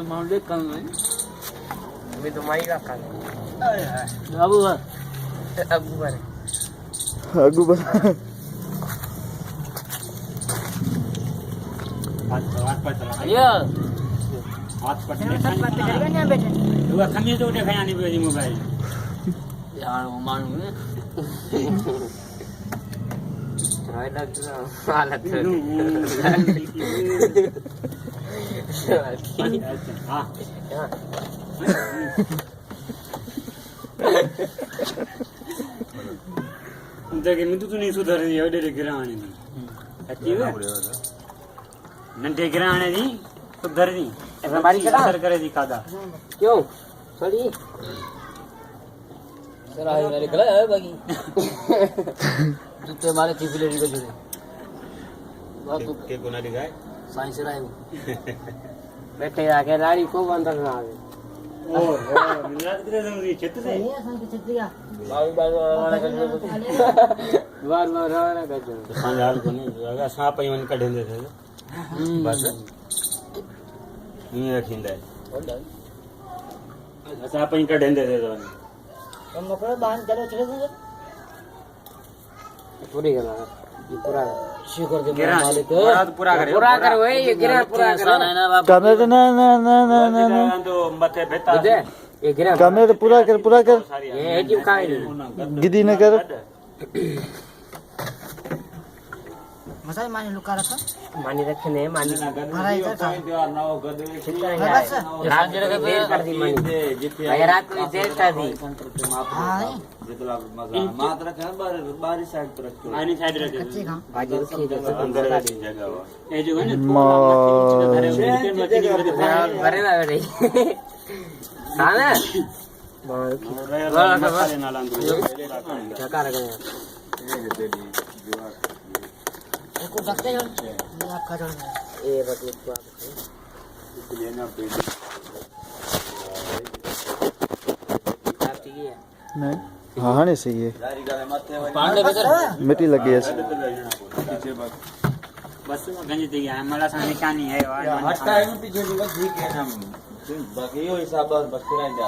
mount देख कर अभी तो माई का खाना बाबू अबू बारे आगू बस ये हाथ पटने सब बात करेगा ना बेटा तू खमीस तो उठे खाया नहीं पे मोबाइल यार वो मानू ने राय डॉक्टर हालत हां देखिए मैं तो नहीं सुधर रही है डेरे गिराने दी अच्छी है नंटे गिराने दी सुधर दी ऐसा बारी करा असर करे दी कादा क्यों सॉरी सर आई मेरे गला है बाकी जूते मारे थी फिलेरी को जुड़े बात तो के गुना दिखाए साइंस से आए बैठे आके लाड़ी को अंदर ना आवे ओ मिलाद करे समझी छत से बार बार वाला कर बार बार वाला कर पंजाब को नहीं लगा सांप ही मन कढे दे बस ये रखिंदा है सांप ही कढे दे तो हम मकड़ा बांध चलो चले दे पूरी गला ये पूरा शुक्र दे गिरा मालिक पूरा करे पूरा कर वही ये गिरा पूरा कर ना ना बाप करने तो ना ना ना ना ना ना तो मथे बेटा बुझे ये गिरा करने तो पूरा कर ये क्यों खाए गिदी न कर मसाई मानी लुका रखा मानी रखे ने मानी हरा इधर था रात जगह पे देर कर दी मानी भाई रात को देर कर दी हां आनी साइड रखे कच्ची खा बाजी रखी दे अंदर जगह ये जो है ना भरे ना रे हां ना झका रखा को डकते हो मैं आपका जान ये बटुक को आप ठीक है नहीं हाँ हाँ नहीं सही है पांडे बेकर मिट्टी लगी है बस गंज दी है मला सा निशानी है हटता है पीछे भी बस ठीक है ना बाकी यो हिसाब बस फिराई जा